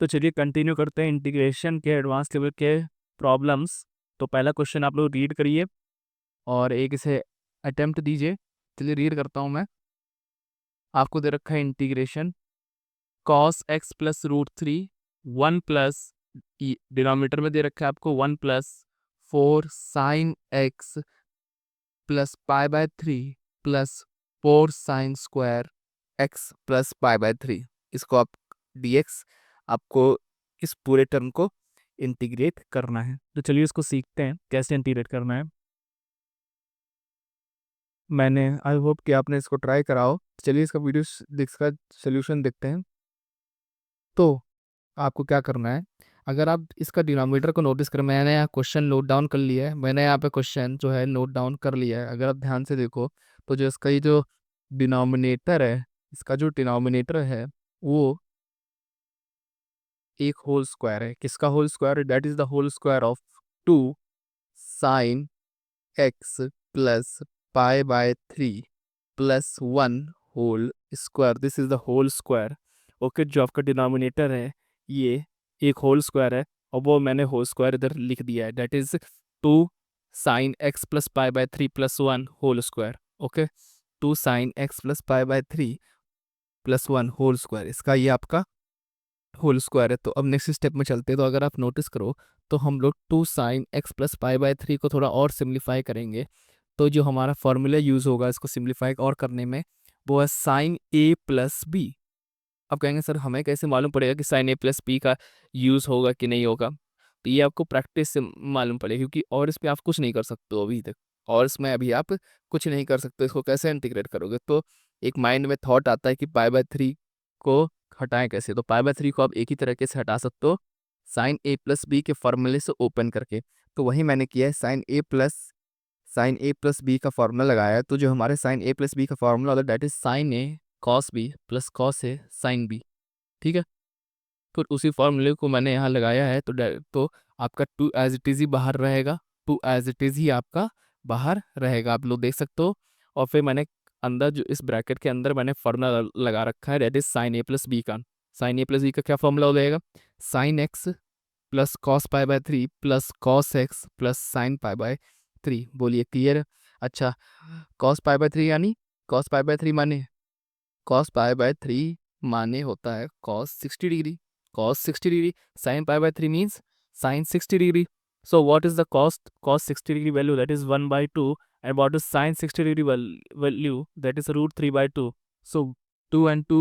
तो चलिए कंटिन्यू करते हैं इंटीग्रेशन के एडवांस लेवल के प्रॉब्लम्स। तो पहला क्वेश्चन आप लोग रीड करिए और एक इसे अटेम्प्ट दीजिए। चलिए रीड करता हूँ मैं। आपको दे रखा है integration cos x plus root three 1 plus denominator में दे रखा है आपको 1 plus 4 sine x plus pi by 3 plus 4 sine square x plus pi by 3। इसको आप dx आपको इस पूरे टर्म को इंटीग्रेट करना है। तो चलिए इसको सीखते हैं कैसे इंटीग्रेट करना है। मैंने आई होप कि आपने इसको ट्राई कराओ। चलिए इसका वीडियो इसका सोल्यूशन देखते हैं। तो आपको क्या करना है, अगर आप इसका डिनोमिनेटर को नोटिस करें, मैंने यहाँ क्वेश्चन नोट डाउन कर लिया है। मैंने यहाँ पे क्वेश्चन जो है नोट डाउन कर लिया है। अगर आप ध्यान से देखो तो जो इसका ये जो डिनोमिनेटर है, इसका जो डिनोमिनेटर है वो एक होल स्क्वायर है। किसका होल स्क्वायर है? That is the whole square of 2 sine x plus pi by 3 plus 1 whole square. This is the whole square. Okay, जो आपका डिनोमिनेटर है ये एक होल स्क्वायर है और वो मैंने होल स्क्वायर इधर लिख दिया है। That is 2 sine x plus pi by 3 plus 1 whole square. Okay, 2 sine x plus pi by 3 plus 1 whole square, इसका ये आपका होल स्क्वायर है। तो अब नेक्स्ट स्टेप में चलते हैं। तो अगर आप नोटिस करो तो हम लोग 2 sine x plus pi by 3 को थोड़ा और सिम्प्लीफाई करेंगे। तो जो हमारा फॉर्मूला यूज़ होगा इसको सिम्प्लीफाई और करने में, वो है साइन ए प्लस बी। अब कहेंगे सर हमें कैसे मालूम पड़ेगा कि साइन ए प्लस बी का यूज़ होगा कि नहीं होगा? तो ये आपको प्रैक्टिस से मालूम पड़ेगा, क्योंकि और इस पे आप कुछ नहीं कर सकते हो अभी तक। और इसमें अभी आप कुछ नहीं कर सकते। इसको कैसे इंटीग्रेट करोगे? तो एक माइंड में थॉट आता है कि पाई बाय 3 को हटाएं कैसे। तो पाई बाय 3 को आप एक ही तरीके से हटा सकते हो, साइन ए प्लस बी के फॉर्मूले से ओपन करके। तो वही मैंने किया है, साइन ए प्लस बी का फॉर्मूला लगाया है। तो जो हमारे साइन ए प्लस बी का फॉर्मूला होता है that is sine A cos B plus cos A sine B. ठीक है, तो उसी फॉर्मूले को मैंने यहाँ लगाया है। तो आपका 2 एज इट इज़ ही बाहर रहेगा। 2 एज इट इज़ ही आपका बाहर रहेगा, आप लोग देख सकते हो। और फिर मैंने अंदर जो इस ब्रैकेट के अंदर मैंने फॉर्मूला लगा रखा है that is sine A plus B का। साइन ए प्लस बी का क्या फॉर्मूला हो जाएगा? Sine x plus cos pi by 3 plus cos x plus sine pi by 3। बोलिए क्लियर है? अच्छा, कॉस पाई बाय 3 यानी कॉस पाई बाय 3 माने कॉस पाई बाय 3 माने होता है cos 60 degree. Cos 60 degree sine pi by 3 means sign 60 degree. So what is the cos 60 degree value? That is 1 by 2. And what is sin 60 degree value? That is root 3 by 2. So 2 and 2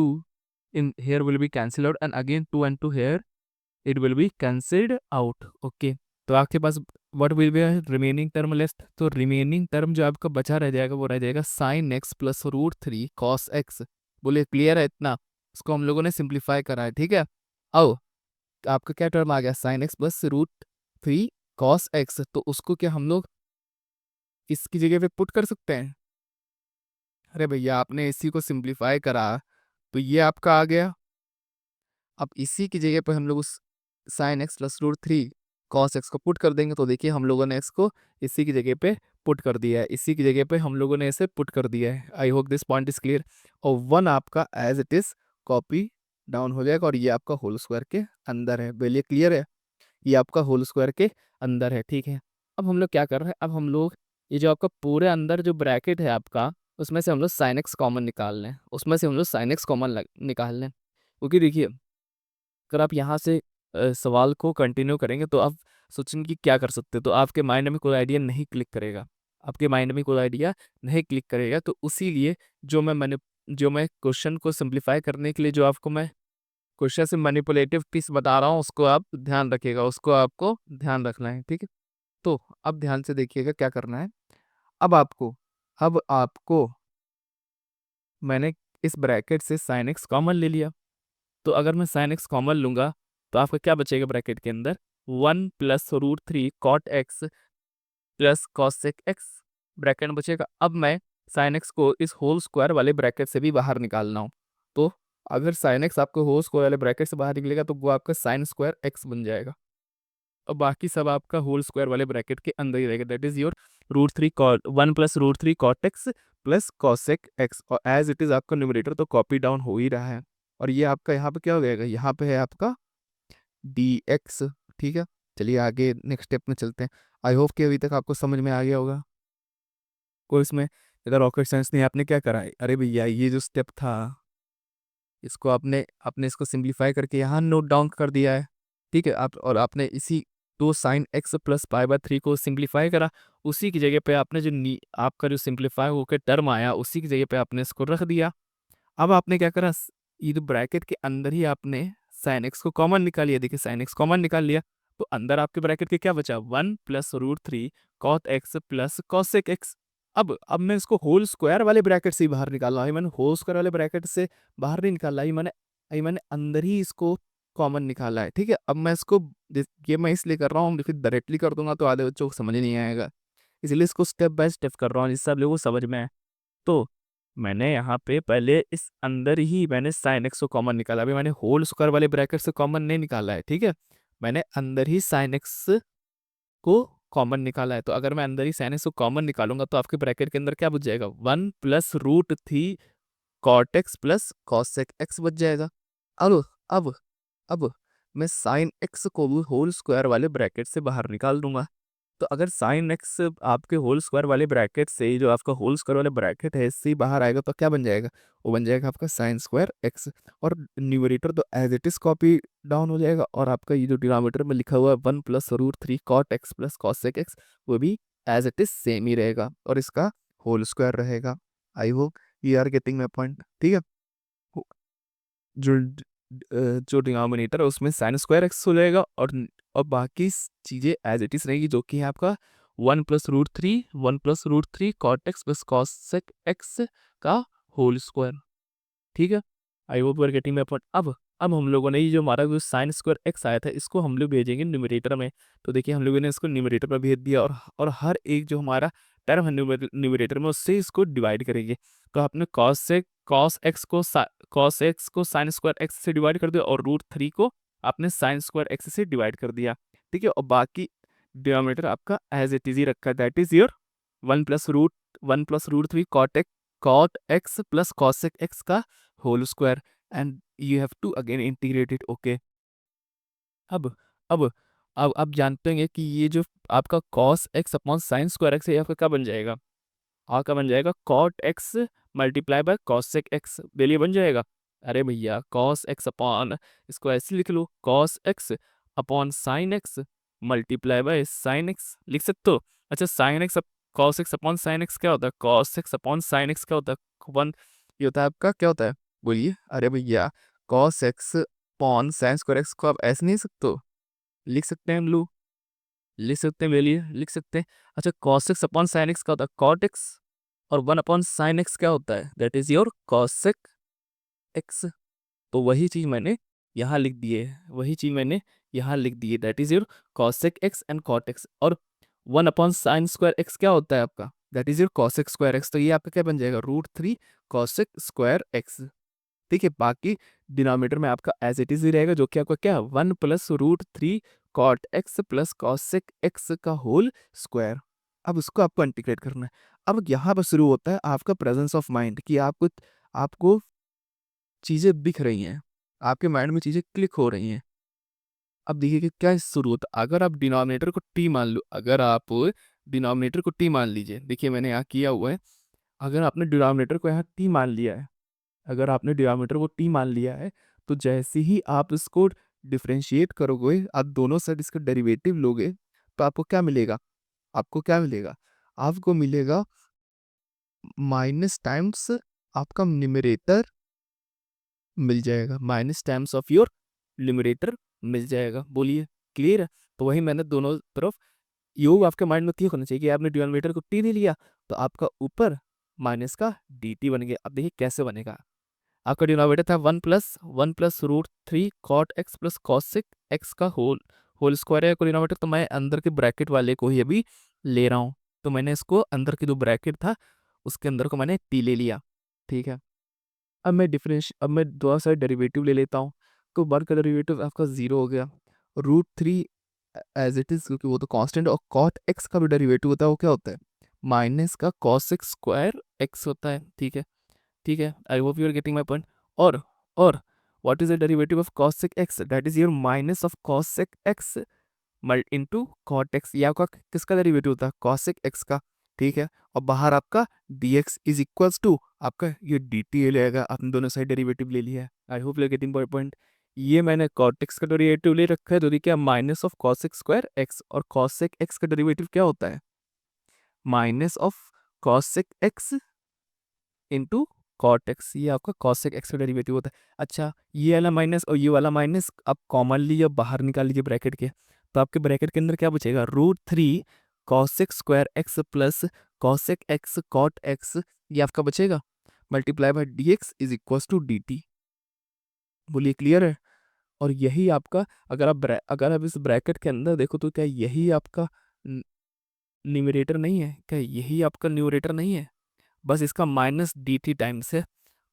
in here will be cancelled out, and again 2 and 2 here it will be cancelled out. Okay, तो आपके पास what will be remaining term left? तो remaining term जो आपका बचा रह जाएगा वो रह जाएगा sin x plus root 3 cos x। बोलिए क्लियर है इतना? इसको हम लोगों ने सिंप्लीफाई करा है। ठीक है, आओ आपका क्या टर्म आ गया? Sine x plus root 3 cos x. तो उसको क्या हम लोग इसकी जगह पे पुट कर सकते हैं? अरे भैया आपने इसी को सिंप्लीफाई करा तो ये आपका आ गया। अब इसी की जगह पे हम लोग उस sine x plus root 3 cos x को पुट कर देंगे। तो देखिए हम लोगों ने एक्स को इसी की जगह पे पुट कर दिया है, इसी की जगह पे हम लोगों ने इसे पुट कर दिया है। I hope this point is clear. और 1 आपका as it is copy down हो जाएगा और ये आपका होल स्क्वायर के अंदर है। बोलिए क्लियर है? ये आपका होल स्क्वायर के अंदर है। ठीक है, अब हम लोग क्या कर रहे हैं, अब हम लोग ये जो आपका पूरे अंदर जो ब्रैकेट है आपका, उसमें से हम लोग साइन एक्स कॉमन निकाल लें। उसमें से हम लोग साइन एक्स कॉमन निकाल लें। क्योंकि देखिए अगर आप यहाँ से सवाल को कंटिन्यू करेंगे तो आप सोचेंगे कि क्या कर सकते हो, तो आपके माइंड में कोई आइडिया नहीं क्लिक करेगा। आपके माइंड में कोई आइडिया नहीं क्लिक करेगा। तो उसीलिए जो मैं क्वेश्चन को सिंप्लीफाई करने के लिए जो आपको मैं क्वेश्चन से मैनिपुलेटिव पीस बता रहा हूँ उसको आप ध्यान रखिएगा, उसको आपको ध्यान रखना है। ठीक है, तो अब ध्यान से देखिएगा क्या करना है। अब आपको मैंने इस ब्रैकेट से साइन एक्स कॉमन ले लिया। तो अगर मैं साइन एक्स कॉमन लूंगा तो आपका क्या बचेगा ब्रैकेट के अंदर? 1 plus root 3 cot x plus cosec x bracket में बचेगा। अब मैं साइन एक्स को इस होल स्क्वायर वाले ब्रैकेट से भी बाहर निकालना हूँ। तो अगर साइन एक्स आपको होल स्क्वायर वाले ब्रैकेट से बाहर निकलेगा तो वो आपका साइन स्क्वायर एक्स बन जाएगा और बाकी सब आपका होल स्क्वायर वाले ब्रैकेट के अंदर ही रहेगा। That is your root 3 cot 1 plus root 3 cot x plus cosec x. और एज इट इज आपका न्यूमरेटर तो कॉपी डाउन हो ही रहा है। और ये आपका यहाँ पे क्या हो जाएगा? यहाँ पे है आपका dx। ठीक है, चलिए आगे नेक्स्ट स्टेप में चलते हैं। आई होप कि अभी तक आपको समझ में आ गया होगा। कोई इसमें ज़्यादा रॉकेट साइंस नहीं। आपने क्या करा है, अरे भैया ये जो स्टेप था इसको आपने आपने इसको सिंप्लीफाई करके यहाँ नोट डाउन कर दिया है। ठीक है, आप और आपने इसी दो sign x plus pi by three को सिंप्लीफाई करा। उसी की जगह पे आपने जो आपका जो सिंप्लीफाई होकर टर्म आया उसी की जगह पे आपने इसको रख दिया। अब आपने क्या करा, ये जो ब्रैकेट के अंदर ही आपने साइन एक्स को कॉमन निकाल लिया। देखिए साइन एक्स कॉमन निकाल लिया तो अंदर आपके ब्रैकेट के क्या बचा, 1 + √3 cot x plus cosec x. अब मैं इसको होल स्क्वायर वाले ब्रैकेट से ही बाहर निकाला है। मैंने होल स्क्वायर वाले ब्रैकेट से बाहर नहीं निकाला, ये मैंने अंदर ही इसको कॉमन निकाला है। ठीक है, अब मैं इसको ये मैं इसलिए कर रहा हूँ, फिर डायरेक्टली कर दूंगा तो आधे बच्चों को समझ नहीं आएगा, इसलिए इसको स्टेप बाय स्टेप कर रहा हूँ जिससे आप लोगों को समझ में आए। तो मैंने यहाँ पे पहले इस अंदर ही मैंने साइन एक्स को कॉमन निकाला। अभी मैंने होल स्क्वायर वाले ब्रैकेट से कॉमन नहीं निकाला है। ठीक है, मैंने अंदर ही साइन एक्स को कॉमन निकाला है। तो अगर मैं अंदर ही साइन एक्स को कॉमन निकालूंगा तो आपके ब्रैकेट के अंदर क्या बच जाएगा, 1 + √3 cot x plus cosec x बच जाएगा। अब अब अब मैं साइन एक्स को भी होल स्क्वायर वाले ब्रैकेट से बाहर निकाल दूंगा। तो अगर साइन एक्स आपके होल स्क्वायर वाले ब्रैकेट से, जो आपका होल स्क्वायर वाले ब्रैकेट है, इससे ही बाहर आएगा तो क्या बन जाएगा, वो बन जाएगा आपका साइन स्क्वायर एक्स। और न्यूमरेटर तो as it is copy down हो जाएगा, और आपका ये जो डिनोमिनेटर में लिखा हुआ है 1 + √3 cot x plus cosec x, वो भी एज इट इज सेम ही रहेगा और इसका होल स्क्वायर रहेगा। I hope you are getting my point. ठीक है, जो जो डिनोमिनेटर है उसमें साइन स्क्वायर एक्स हो जाएगा और बाकी चीज़ें एज इट इज रहेगी, जो कि है आपका 1 + √3 cot x plus cosec x का होल स्क्वायर। ठीक है, I hope you are getting my point. अब हम लोगों ने ये जो हमारा जो साइन स्क्वायर एक्स आया था इसको हम लोग भेजेंगे न्यूमरेटर में। तो देखिए हम लोगों ने इसको न्यूमरेटर में भेज दिया, और हर एक जो हमारा टर्म है न्यूमरेटर में उससे इसको डिवाइड करेंगे। तो आपने कॉस एक्स को साइन स्क्वायर एक्स से डिवाइड कर दिया, और √3 को आपने साइन स्क्वायर एक्स से डिवाइड कर दिया। ठीक है, और बाकी डिनोमिनेटर आपका एज इट इज ही रखा है, that is your 1 + √3 cot x plus cosec x का whole square, and you have to again integrate it. Okay, अब अब अब आप जानते हैं कि ये जो आपका cos x upon sine square x है, ये आपका क्या बन जाएगा, आपका बन जाएगा cot x multiply by cosec x. बेलिए बन जाएगा। अरे भैया कॉस एक्स अपॉन, इसको ऐसे लिख लो, cos x upon sine x multiply by sine x लिख सकते हो। अच्छा sine x, cos x upon sine x क्या होता है, cos x upon sine x क्या होता है, वन। ये होता है आपका क्या होता है, बोलिए। अरे भैया cos x upon sine square x को आप ऐसे नहीं सकते हो, लिख सकते हैं हम लोग, लिख सकते हैं, बोलिए लिख सकते हैं। अच्छा cos x upon sine x क्या होता है, कॉट एक्स, और 1/sin x क्या होता है, that is your cosec x। तो वही चीज मैंने यहाँ लिख दी है, वही चीज मैंने यहाँ लिख दी है, that is your cosec x and cot x। और 1/sin² x क्या होता है आपका, दैट इज योर cosec²x। तो ये आपका क्या बन जाएगा, √3 cosec²x। ठीक है, बाकी डिनोमिनेटर में आपका एज इट इज ही रहेगा, जो कि आपका क्या है 1 + √3 cot x plus cosec x का होल स्क्वायर। अब उसको आपको इंटीग्रेट करना है। अब यहाँ पर शुरू होता है आपका प्रेजेंस ऑफ माइंड, कि आपको आपको चीज़ें दिख रही हैं, आपके माइंड में चीज़ें क्लिक हो रही हैं। अब देखिए कि क्या शुरू होता है, अगर आप डिनोमिनेटर को टी मान लो, अगर आप डिनोमिनेटर को टी मान लीजिए, देखिए मैंने यहाँ किया हुआ है, अगर आपने डिनोमिनेटर को यहाँ टी मान लिया है, अगर आपने डिनोमिनेटर को टी मान लिया है, तो जैसे ही आप इसको डिफरेंशिएट करोगे, आप दोनों साइड इसका डेरिवेटिव लोगे, तो आपको क्या मिलेगा, आपको क्या मिलेगा, आपको मिलेगा माइनस टाइम्स आपका न्यूमरेटर मिल जाएगा, minus times of your numerator मिल जाएगा। बोलिए क्लियर है। तो वही मैंने दोनों तरफ, योग आपके माइंड में क्लियर होना चाहिए कि आपने डिनोमिनेटर को टी ले लिया तो आपका ऊपर माइनस का डी टी बन गया। अब देखिए कैसे बनेगा, आपका डिनोमिनेटर था 1 + 1 + √3 cot x plus cosec x का होल स्क्वायर है डिनोमिनेटर। तो मैं अंदर के ब्रैकेट वाले को ही अभी ले रहा हूँ, तो मैंने इसको अंदर के जो ब्रैकेट था उसके अंदर को मैंने टी ले लिया। ठीक है, अब मैं दोनों साइड डेरिवेटिव ले लेता हूँ, तो वन का डेरिवेटिव आपका 0 हो गया, √3 एज इट इज, क्योंकि वो तो कांस्टेंट, और कॉट एक्स का भी डेरिवेटिव होता है, वो क्या होता है माइनस का कॉसेक स्क्वायर एक्स होता है। ठीक है, ठीक है, I hope you are getting my point. और what is the derivative of cos sec x, that is your minus of cos sec x into cot x. ये आपका किसका डेरिवेटिव होता है, cos sec x का, ठीक है। और बाहर आपका dx इज इक्वल्स टू आपका ये dt ले लेगा, आपने दोनों साइड डेरिवेटिव ले लिया है। I hope you getting point. ये मैंने cot x का डेरिवेटिव ले रखा है, तो ये क्या minus of cos x square x, और cos sec x का डेरिवेटिव क्या होता है, minus of cos sec x into cot x. ये आपका cos sec x का डेरिवेटिव होता है। अच्छा, ये वाला माइनस और ये वाला माइनस आप कॉमनली या बाहर निकाल लीजिए ब्रैकेट के, तो आपके ब्रैकेट के अंदर क्या बचेगा, √3 cos sec square x plus cos sec x cot x, ये आपका बचेगा, multiply by dx is equal to dt। बोलिए क्लियर है। और यही आपका, अगर आप इस ब्रैकेट के अंदर देखो तो क्या यही आपका न्यूमरेटर नहीं है, क्या यही आपका न्यूमरेटर नहीं है, बस इसका माइनस dt टाइम्स है।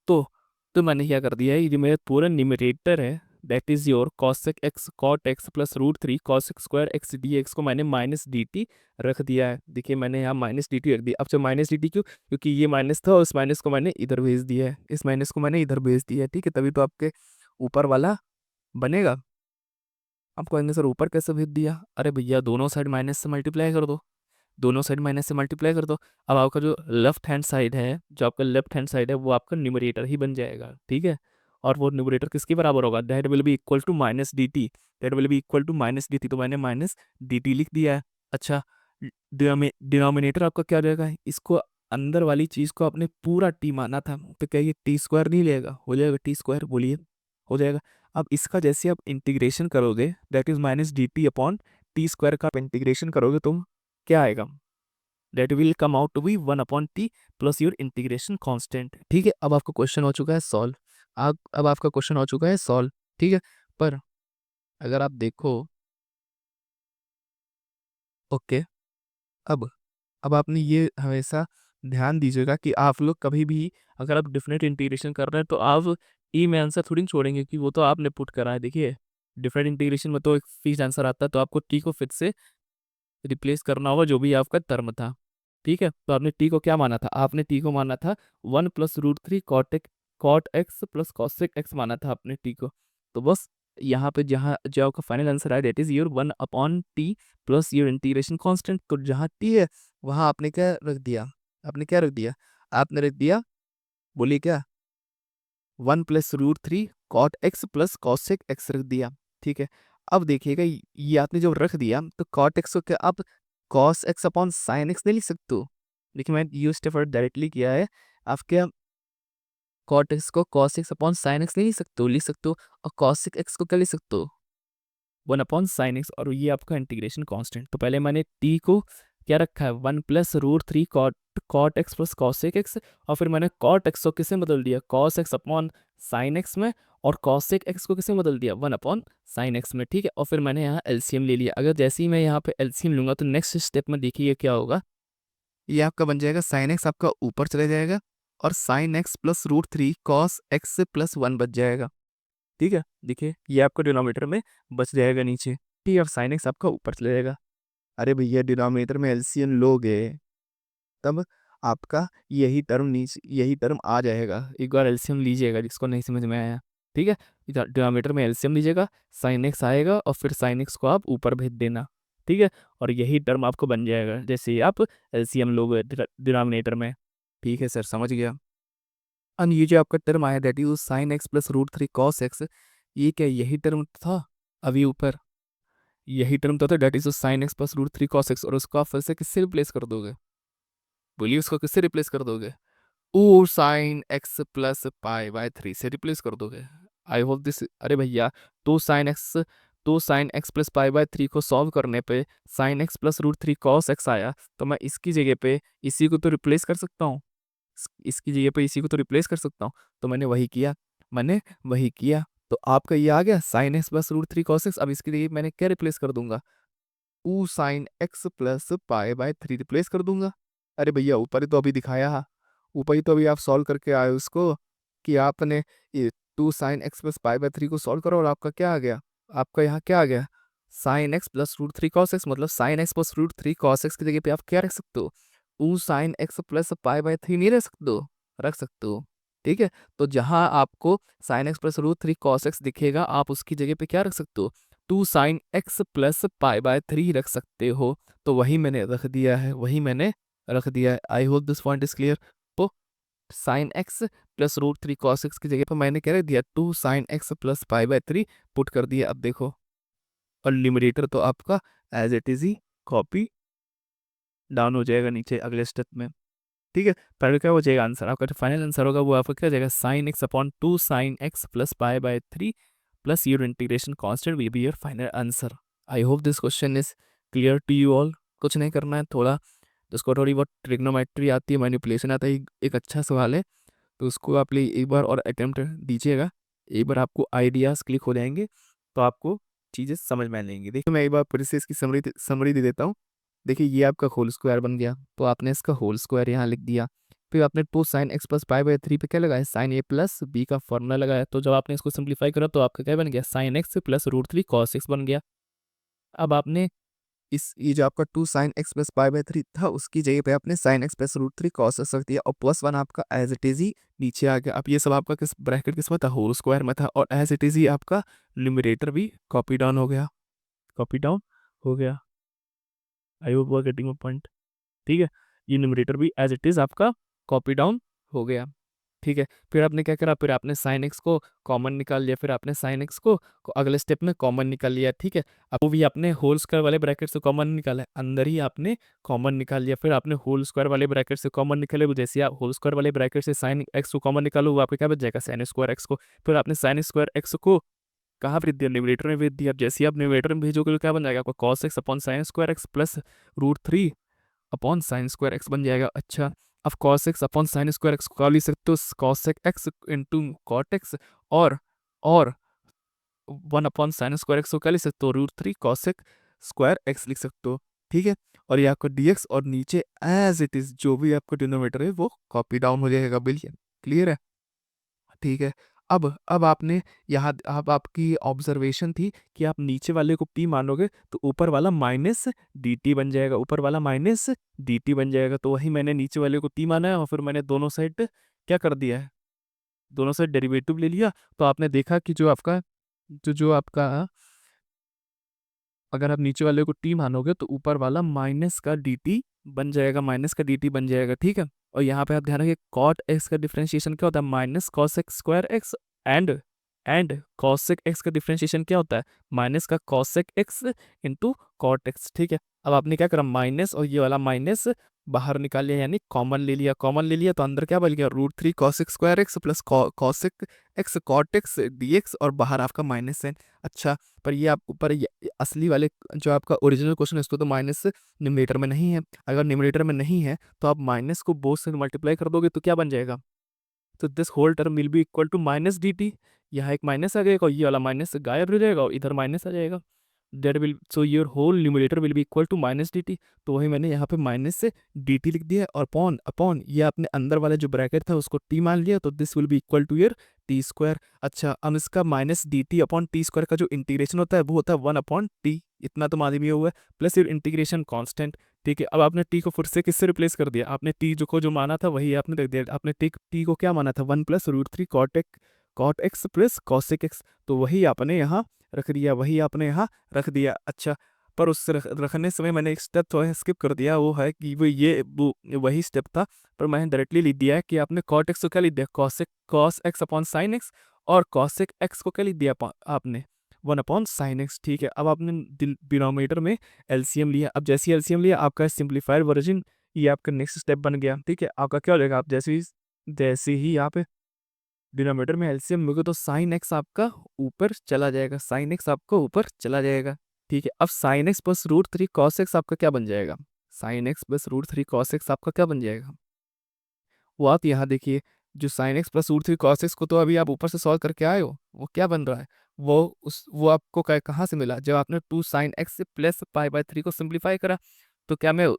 तो मैंने क्या कर दिया है, ये मेरा पूरा न्यूमरेटर है, that is your cos sec x cot x plus √3 cos sec square x dx को मैंने माइनस dt रख दिया है। देखिए मैंने यहाँ माइनस dt रख दिया। अब जब माइनस dt क्यों, क्योंकि ये माइनस था और इस माइनस को मैंने इधर भेज दिया है, इस माइनस को मैंने इधर भेज दिया है, ठीक है, तभी तो आपके ऊपर वाला बनेगा। आपको आंसर ऊपर कैसे भेज दिया, अरे भैया दोनों साइड माइनस से मल्टीप्लाई कर दो, दोनों साइड माइनस से मल्टीप्लाई कर दो। अब आपका जो लेफ्ट हैंड साइड है, जो आपका लेफ्ट हैंड साइड है वो आपका न्यूमरेटर ही बन जाएगा, ठीक है। और वो न्यूमरेटर किसके बराबर होगा, that will be equal to minus D T, that will be equal to minus D T, तो मैंने माइनस डी टी लिख दिया है। अच्छा, डिनोमिनेटर आपका क्या रहेगा, इसको अंदर वाली चीज़ को आपने पूरा टी माना था, तो क्या ये टी स्क्वायर नहीं लेगा, हो जाएगा टी स्क्वायर, बोलिए हो जाएगा। अब इसका जैसे आप इंटीग्रेशन करोगे, that is minus D T upon T square का इंटीग्रेशन करोगे तुम, क्या आएगा, that will come out to be 1/t plus your integration constant, ठीक है। अब आपका क्वेश्चन हो चुका है सॉल्व, अब आपका क्वेश्चन हो चुका है सॉल्व, ठीक है। पर अगर आप देखो, ओके, अब अब आपने ये हमेशा ध्यान दीजिएगा कि आप लोग कभी भी अगर आप डिफरेंट इंटीग्रेशन कर रहे हैं तो आप ई में आंसर थोड़ी छोड़ेंगे कि वो तो आपने पुट करा है। देखिए डिफरेंट इंटीग्रेशन में तो एक फिक्स्ड आंसर आता है, तो आपको टी को फिर से रिप्लेस करना होगा जो भी आपका टर्म था, ठीक है। तो आपने टी को क्या माना था, आपने टी को माना था 1 plus √3 cot x plus cosec x माना था आपने टी को। तो बस यहाँ पे जहाँ जो आपका फाइनल आंसर आया that is your 1/t plus your integration constant. तो जहाँ टी है वहाँ आपने क्या रख दिया, आपने क्या रख दिया, आपने रख दिया, बोलिए क्या, 1 plus √3 cot x plus cosec x रख दिया, ठीक है। अब देखिएगा ये आपने जो रख दिया, तो कॉट एक्स को क्या आप cos x upon sine x नहीं लिख सकते हो, देखिए मैं ये स्टेप डायरेक्टली किया है। आप क्या कॉट एक्स को cos x upon sine x नहीं लिख सकते हो, लिख सकते हो। और कॉसिक एक्स को क्या लिख सकते हो, 1/sin x, और ये आपका इंटीग्रेशन कांस्टेंट। तो पहले मैंने t को क्या रखा है, 1 plus √3 cot x plus cosec x, और फिर मैंने कॉट एक्स को किसे बदल दिया, cos x upon sine x में, और कॉसेक एक्स को किसे बदल दिया, 1/sin x में, ठीक है। और फिर मैंने यहाँ एलसीएम ले लिया। अगर जैसे ही मैं यहाँ पे एलसीएम लूंगा तो नेक्स्ट स्टेप में देखिए क्या होगा, ये आपका बन जाएगा साइन एक्स आपका ऊपर चले जाएगा, और sign x plus √3 cos x plus 1 बच जाएगा, ठीक है। देखिए ये आपको डिनोमिनेटर में बच जाएगा नीचे, ठीक है, और साइन एक्स आपका ऊपर चले जाएगा। अरे भैया डिनोमिनेटर में एलसीएम लोगे तब आपका यही टर्म आ जाएगा। एक बार एलसीएम लीजिएगा जिसको नहीं समझ में आया, ठीक है। डिनोमिनेटर में एलसीएम लीजिएगा, साइन एक्स आएगा और फिर साइन एक्स को आप ऊपर भेज देना, ठीक है, और यही टर्म आपको बन जाएगा जैसे ही आप एलसीएम लोगे डिनोमिनेटर में, ठीक है सर समझ गया। और ये जो आपका टर्म आया that is sign x plus √3 cos x, ये क्या यही टर्म था अभी ऊपर, यही टर्म तो था that is sign x plus √3 cos x, और उसको आप फिर से किससे रिप्लेस कर दोगे, बोलिए उसको किससे रिप्लेस कर दोगे, ओ साइन एक्स प्लस π/3 से रिप्लेस कर दोगे। आई होप दिस, अरे भैया तो साइन एक्स प्लस π/3 को सॉल्व करने पे sign x plus √3 cos x आया, तो मैं इसकी जगह पे इसी को तो रिप्लेस कर सकता हूँ, इसकी जगह पे इसी को तो रिप्लेस कर सकता हूँ। तो मैंने वही किया। तो आपका ये आ गया sine x plus √3 cos x. अब इसके लिए मैंने क्या रिप्लेस कर दूंगा, two sine x plus π/3 replace कर दूंगा। अरे भैया ऊपर ही तो अभी दिखाया है, ऊपर ही तो अभी आप सॉल्व करके आए उसको, कि आपने ये 2 sin x + π/3 को सॉल्व करो और आपका क्या आ गया, आपका यहाँ क्या आ गया, sine x plus √3 cos x, मतलब sine x plus √3 cos x की जगह पे आप क्या रख सकते हो, 2 sin x + π/3 नहीं रख सकते हो, रख सकते हो, ठीक है। तो जहां आपको sine x plus root three cos x दिखेगा, आप उसकी जगह पे क्या रख सकते हो, 2 sin x + π/3 रख सकते हो। तो वही मैंने रख दिया है, वही मैंने रख दिया है। I hope this point is clear. तो sine x plus root three cos x की जगह पर मैंने क्या रख दिया, 2 sin x + π/3 पुट कर दिया। अब देखो, और न्यूमरेटर तो आपका एज इट इज ही कॉपी डाउन हो जाएगा नीचे अगले स्टेप में। ठीक है, पहले क्या हो जाएगा आंसर आपका, जो फाइनल आंसर होगा वो आपका क्या हो जाएगा, sin x/2 sin x + π/3 plus your integration constant will be your final answer. I hope this question is clear to you all. कुछ नहीं करना है, थोड़ा जिसको थोड़ी बहुत ट्रिग्नोमेट्री आती है, मैनिपुलेशन आता है, एक अच्छा सवाल है, तो उसको आप लिए एक बार और अटेम्प्ट दीजिएगा। एक बार आपको आइडियाज़ क्लिक हो जाएंगे, तो आपको चीज़ें समझ में आएंगी। देखिए मैं एक बार फिर से इसकी समरी दे देता हूँ। देखिए ये आपका होल स्क्वायर बन गया, तो आपने इसका होल स्क्वायर यहाँ लिख दिया। फिर आपने 2 sin x + π/3 पे क्या लगाया, sin a + b का फॉर्मूला लगाया। तो जब आपने इसको सिंप्लीफाई करा तो आपका क्या बन गया, sin x + √3 cos x बन गया। अब आपने ये जो आपका 2 sin x + π/3 था, उसकी जगह पे आपने sin x + √3 cos x रख दिया, और +1 आपका एज इट इज ही नीचे आ गया। अब ये सब आपका किस ब्रैकेट किस में था, होल स्क्वायर में था, और एज इट इज ही आपका न्यूमरेटर भी कॉपी डाउन हो गया, कॉपी डाउन हो गया। I hope you are getting my point. ठीक है, ये न्यूमरेटर भी एज इट इज आपका कॉपी डाउन हो गया। ठीक है, फिर आपने क्या करा, फिर आपने साइन एक्स को कॉमन निकाल लिया, फिर आपने साइन एक्स को अगले स्टेप में कॉमन निकाल लिया। ठीक है, अब वो भी आपने होल स्क्वायर वाले ब्रैकेट से कॉमन निकाला है, अंदर ही आपने कॉमन निकाल लिया। फिर आपने होल स्क्वायर वाले ब्रैकेट से कॉमन निकाले, वो जैसे आप होल स्क्वायर वाले ब्रैकेट से साइन एक्स को कॉमन निकालो, वो आपको क्या बच जाएगा, साइन स्क्वायर एक्स को। फिर आपने साइन स्क्वायर एक्स को कहाँ भेज दिया, न्यूमरेटर में भेज दिया। अब जैसे ही आप न्यूमरेटर में भेजोगे तो क्या बन जाएगा आपका, cos x upon sine square x plus √3 upon sine square x बन जाएगा। अच्छा, अब cos x upon sine square x को लिख सकते हो cos x into cot x, और 1/sin² एक्स को क्या लिख सकते हो, √3 cos स्क्वायर एक्स लिख सकते हो। ठीक है, और ये आपका dx, और नीचे एज इट इज जो भी आपका डिनोमिनेटर है वो कॉपी डाउन हो जाएगा। बिल्कुल क्लियर है। ठीक है, अब आपने यहाँ, अब आपकी ऑब्जर्वेशन थी कि आप नीचे वाले को p मानोगे तो ऊपर वाला माइनस dt बन जाएगा, ऊपर वाला माइनस dt बन जाएगा। तो वही मैंने नीचे वाले को p माना है, और फिर मैंने दोनों साइड क्या कर दिया है, दोनों साइड डेरिवेटिव ले लिया। तो आपने देखा कि जो आपका अगर आप नीचे वाले को t मानोगे तो ऊपर वाला माइनस का dt बन जाएगा, माइनस का dt बन जाएगा। ठीक है, और यहाँ पे आप ध्यान रखिए, कॉट एक्स का डिफरेंशिएशन क्या होता है, minus cos x square x, and cosec x का डिफरेंशिएशन क्या होता है, माइनस का cosec x into cot x. ठीक है, अब आपने क्या करा, माइनस और ये वाला माइनस बाहर निकाल लिया, यानी कॉमन ले लिया। कॉमन ले लिया तो अंदर क्या बन गया, √3 cos square x plus cosec x cot x dx, और बाहर आपका माइनस साइन। अच्छा, पर ये आप पर ये असली वाले जो आपका ओरिजिनल क्वेश्चन है, इसको तो माइनस न्यूमरेटर में नहीं है। अगर न्यूमरेटर में नहीं है तो आप माइनस को बोथ से मल्टीप्लाई कर दोगे तो क्या बन जाएगा, तो this whole term will be equal to minus dt। यहाँ एक माइनस आ जाएगा और ये वाला माइनस गायब हो जाएगा और इधर माइनस आ जाएगा। That will, so your whole numerator will be equal to minus dt। तो वही मैंने यहाँ पे माइनस से dt लिख दिया, और अपॉन अपॉन ये आपने अंदर वाला जो ब्रैकेट था उसको t मान लिया, तो this will be equal to your T square. अच्छा, अब इसका minus dt upon T square का जो इंटीग्रेशन होता है वो होता है 1/t, इतना तो मालूम ही हुआ है, प्लस योर इंटीग्रेशन कॉन्स्टेंट। ठीक है, अब आपने टी को फिर से किससे रिप्लेस कर दिया, आपने टी जो माना था वही आपने रख दिया। आपने टी को क्या माना था, 1 + √3 cot x plus cosec x, तो वही आपने यहाँ रख दिया, वही आपने यहाँ रख दिया। अच्छा, पर उससे रखने समय मैंने एक स्टेप थोड़ा स्किप कर दिया, वो है कि वो वही स्टेप था, पर मैंने डायरेक्टली लिख दिया है कि आपने कॉट एक्स को क्या लिख दिया, cos x upon sine x, और कॉसेक एक्स को क्या लिख दिया आपने, 1/sin x। ठीक है, अब आपने डिनोमिनेटर में एलसीएम लिया। अब जैसे ही एलसीएम लिया, आपका सिंप्लीफाइड वर्जन ये आपका नेक्स्ट स्टेप बन गया। ठीक है, आपका क्या हो जाएगा, आप जैसे ही आप डिनोमिनेटर में एलसीएम लोगे तो साइन एक्स आपका ऊपर चला जाएगा, साइन एक्स आपको ऊपर चला जाएगा। ठीक है, अब sign x plus √3 cos x आपका क्या बन जाएगा, sine x plus √3 cos x आपका क्या बन जाएगा, वो आप यहाँ देखिए, जो sign x plus √3 cos x को तो अभी आप ऊपर से सॉल्व करके आए हो, वो क्या बन रहा है, वो आपको कहाँ से मिला, जब आपने 2 sin x प्लस π/3 को सिंप्लीफाई करा। तो क्या मैं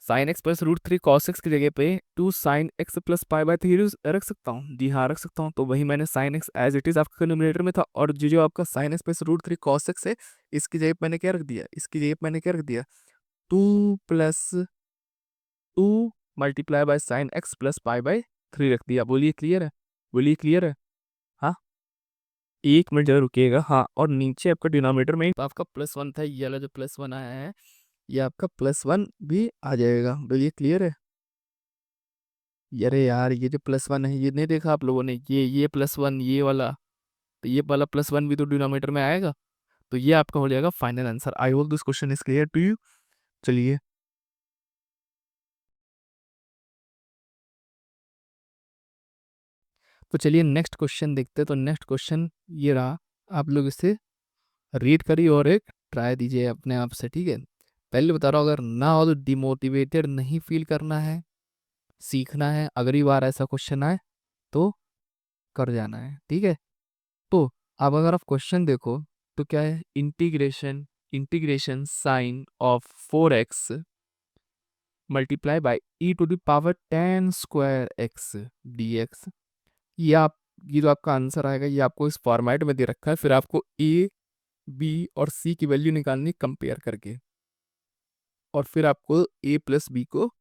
sign x plus √3 cos x की जगह पे 2 sin x प्लस π/3 रख सकता हूँ, जी हाँ रख सकता हूँ। तो वही मैंने sine x as it is आपका न्यूमरेटर में था, और जो आपका sine x plus √3 cos x है, इसकी जगह पे मैंने क्या रख दिया, इसकी जगह पे मैंने क्या रख दिया, 2 + 2 × sin x प्लस π/3 3 रख दिया। बोलिए क्लियर है? बोलिए क्लियर है? हाँ, 1 मिनट जरा रुकिएगा। हाँ, और नीचे आपका डिनोमिनेटर में तो आपका +1 था, ये वाला जो +1 आया है ये आपका +1 भी आ जाएगा। बोलिए क्लियर है? अरे यार, ये जो +1 है ये नहीं देखा आप लोगों ने? ये +1 ये वाला, तो ये वाला +1 भी तो डिनोमिनेटर में आएगा। तो ये आपका हो जाएगा final answer. I hope this question is clear to you. चलिए, तो चलिए नेक्स्ट क्वेश्चन देखते हैं। तो नेक्स्ट क्वेश्चन ये रहा, आप लोग इसे रीड करिए और एक ट्राई दीजिए अपने आप से, ठीक है? पहले बता रहा हूँ, अगर ना हो तो डिमोटिवेटेड नहीं फील करना है, सीखना है। अगली बार ऐसा क्वेश्चन आए तो कर जाना है, ठीक है? तो अब अगर आप क्वेश्चन देखो तो क्या है, integration integration sine of 4x multiply by e⁻10² x dx। ये आप ये जो आपका आंसर आएगा ये आपको इस फॉर्मेट में दे रखा है। फिर आपको ए, बी और सी की वैल्यू निकालनी कंपेयर करके, और फिर आपको ए प्लस बी को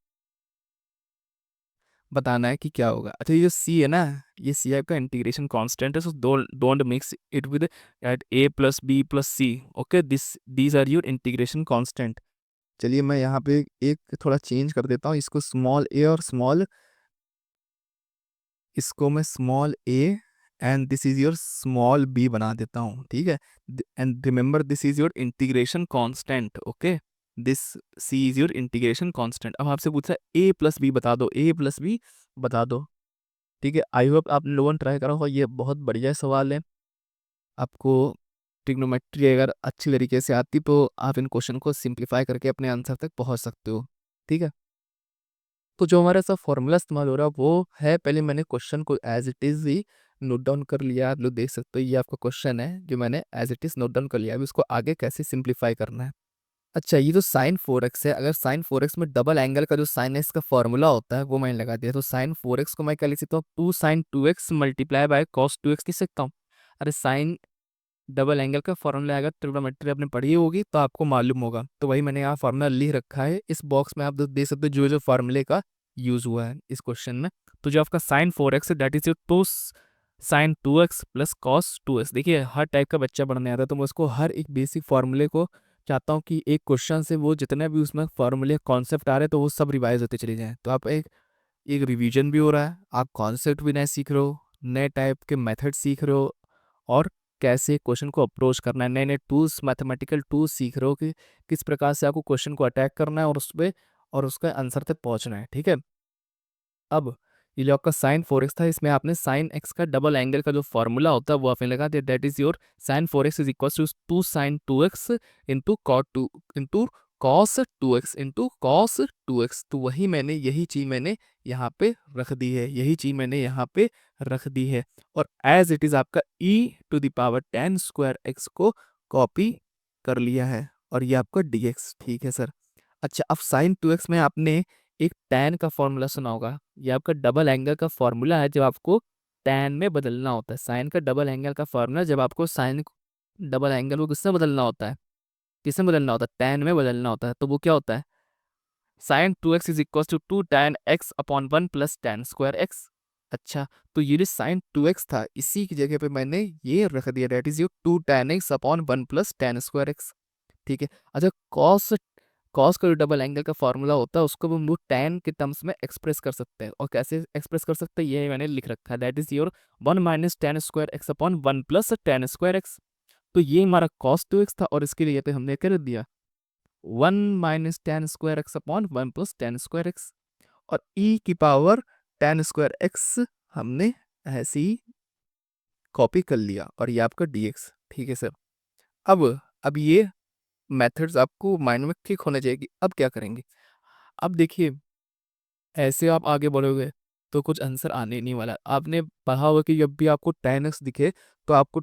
बताना है कि क्या होगा। अच्छा, ये जो सी है ना, ये सी आपका इंटीग्रेशन कांस्टेंट है, so don't mix it with at A plus B plus C. Okay, these are your integration constant. चलिए मैं यहाँ पे एक थोड़ा चेंज कर देता हूँ, इसको स्मॉल ए और इसको मैं small A and this is your small B बना देता हूँ, ठीक है? And remember this is your integration constant. Okay, this C is your integration constant. अब आपसे पूछा ए प्लस बी बता दो, ए प्लस बी बता दो, ठीक है? आई होप आप लोगों ने ट्राई करा होगा, ये बहुत बढ़िया सवाल है। आपको ट्रिग्नोमेट्री अगर अच्छी तरीके से आती तो आप इन क्वेश्चन को सिंप्लीफाई करके अपने आंसर तक पहुंच सकते हो, ठीक है? तो जो हमारा सा फॉर्मूला इस्तेमाल हो रहा है वो है, पहले मैंने क्वेश्चन को एज इट इज़ ही नोट डाउन कर लिया। आप लोग देख सकते हो ये आपका क्वेश्चन है जो मैंने as it is note down कर लिया। अभी उसको आगे कैसे सिंप्लीफाई करना है। अच्छा, ये जो साइन 4x है, अगर साइन 4x में डबल एंगल का जो साइन एक्स का फॉर्मूला होता है वो मैंने लगा दिया। तो साइन 4x को मैं क्या लिख सकता हूँ, 2sin2x मल्टीप्लाई बाय cos2x लिख सकता हूँ। अरे साइन डबल एंगल का फॉर्मूला अगर ट्रिग्नोमेट्री आपने पढ़ी होगी तो आपको मालूम होगा, तो वही मैंने यहाँ फॉर्मूला लिख रखा है। इस बॉक्स में आप देख सकते हो जो जो फार्मूले का यूज हुआ है इस क्वेश्चन में। तो जो आपका साइन 4x है that is your 2sin2x plus cos2x। देखिए, हर टाइप का बच्चा पढ़ने आता है, तो मैं उसको हर एक बेसिक फार्मूले को चाहता हूँ कि एक क्वेश्चन से वो जितने भी उसमें फार्मूले कॉन्सेप्ट आ रहे हैं तो वो सब रिवाइज होते चले जाएं। तो आप एक एक रिवीजन भी हो रहा है, आप कॉन्सेप्ट भी नए सीख रहे हो, नए टाइप के मेथड सीख रहे हो, और कैसे क्वेश्चन को अप्रोच करना है, नए नए टूल्स, मैथमेटिकल टूल्स सीख रहे हो कि किस प्रकार से आपको क्वेश्चन को अटैक करना है और उस पर और उसका आंसर तक पहुंचना है, ठीक है? अब ये जो आपका साइन 4x था, इसमें आपने साइन एक्स का डबल एंगल का जो फॉर्मूला होता है वो आपने लगा दिया। That is your sine 4x is equal to 2sin2x into cos2x। तो वही मैंने यही चीज मैंने यहाँ पे रख दी है, यही चीज मैंने यहाँ पे रख दी है। और एज इट इज आपका e⁻10² x को कॉपी कर लिया है, और ये आपका dx, ठीक है सर? अच्छा, अब साइन 2x में आपने एक tan का फॉर्मूला सुना होगा। ये आपका डबल एंगल का फॉर्मूला है जब आपको tan में बदलना होता है। साइन का डबल एंगल का फॉर्मूला जब आपको साइन डबल एंगल को किससे बदलना होता है, किससे बदलना होता है, tan में बदलना होता है। तो वो क्या होता है, sine 2x is equal to 2tan x/1 plus tan²x। अच्छा, तो ये जो साइन 2x था इसी की जगह पे मैंने ये रख दिया, that is you 2tan x/1 plus tan²x, ठीक है? अच्छा, कॉस का जो डबल एंगल का फॉर्मूला होता है उसको हम लोग tan के टर्म्स में एक्सप्रेस कर सकते हैं, और कैसे एक्सप्रेस कर सकते हैं ये मैंने लिख रखा है। That is your 1 minus tan² x/1 plus tan²x। तो ये हमारा cos2x था, और इसके लिए पे हमने कर दिया 1 माइनस tan²x/1 प्लस tan²x, और e की पावर tan²x हमने ऐसे ही कॉपी कर लिया, और ये आपका dx, ठीक है सर? अब ये मेथड्स आपको माइंड में क्लिक होने चाहिए कि अब क्या करेंगे। अब देखिए, ऐसे आप आगे बढ़ोगे तो कुछ आंसर आने ही नहीं वाला। आपने पढ़ा होगा कि जब भी आपको 10x दिखे तो आपको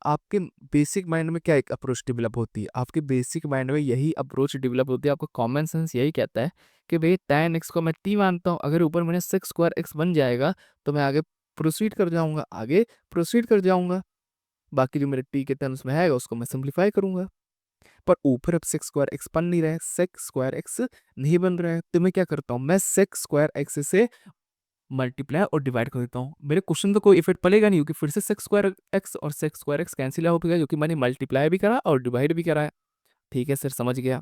आपके बेसिक माइंड में क्या एक अप्रोच डेवलप होती है, आपके बेसिक माइंड में यही अप्रोच डेवलप होती है। आपका कॉमन सेंस यही कहता है कि भाई 10x को मैं t मानता हूँ, अगर ऊपर मैंने sec² x बन जाएगा तो मैं आगे प्रोसीड कर जाऊंगा, बाकी जो मेरे t के टर्म्स में है उसको मैं सिंप्लीफाई करूंगा। पर ऊपर अब sec² x बन नहीं रहा है, sec² x नहीं बन रहा है, तो मैं क्या करता हूँ, मैं sec² x से मल्टीप्लाई और डिवाइड कर देता हूँ। मेरे क्वेश्चन तो कोई इफेक्ट पड़ेगा नहीं, क्योंकि फिर से सेक्स स्क्वायर एक्स और सेक्स स्क्वायर एक्स कैंसिल हो गया, क्योंकि मैंने मल्टीप्लाई भी करा और डिवाइड भी करा है। ठीक है सर, समझ गया,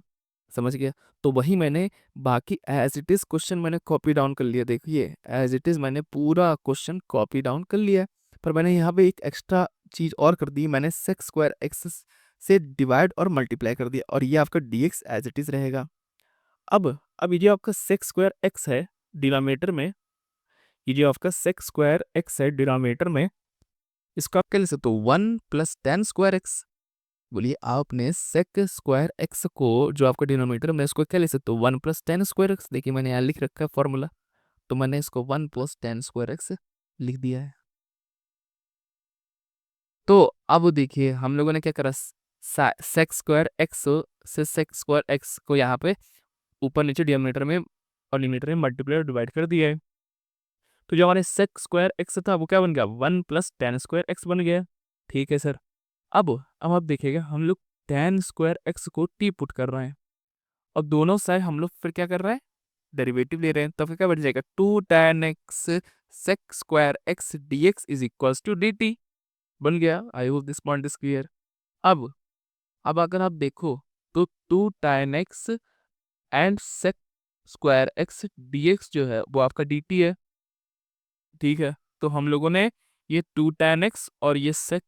समझ गया। तो वही मैंने बाकी एज इट इज क्वेश्चन मैंने कॉपी डाउन कर लिया। देखिए एज इट इज मैंने पूरा क्वेश्चन कॉपी डाउन कर लिया है, पर मैंने यहाँ पे एक एक्स्ट्रा चीज और कर दी। मैंने सेक्स स्क्वायर एक्स से डिवाइड और मल्टीप्लाई कर दिया, और ये आपका dx एज इट इज रहेगा। अब ये जो आपका सेक्स स्क्वायर एक्स है डिनोमिनेटर में, ये जो आपका सेक्स स्क्वायर एक्स है डिनोमिनेटर में, इसका आप कह सकते तो 1 + tan² x। बोलिए आपने सेक स्क्वायर एक्स को जो आपका डिनोमिनेटर में, इसको क्या ले सकते हो 1 + tan² x। देखिए मैंने यहाँ लिख रखा है फॉर्मूला, तो मैंने इसको 1 + tan² x लिख दिया है। तो अब देखिए हम लोगों ने क्या करा, सेक स्क्वायर एक्स से सेक स्क्वायर एक्स को यहाँ पे ऊपर नीचे डिनोमिनेटर में और न्यूमरेटर में मल्टीप्लाई और डिवाइड कर दिया है। तो जो हमारे सेक स्क्वायर एक्स था वो क्या बन गया, 1 + tan² x बन गया। ठीक है सर। अब आप देखिएगा हम लोग tan² x को टी पुट कर रहे हैं, और दोनों साइड हम लोग फिर क्या कर रहे हैं, डेरिवेटिव ले रहे हैं। तो फिर क्या बन जाएगा, 2 tan x sec square x dx is equals to dt बन गया। I hope this point is clear. अब अगर आप देखो तो 2 tan x and sec square x dx जो है वो आपका dt है। ठीक है, तो हम लोगों ने ये 2 tan x और ये सेक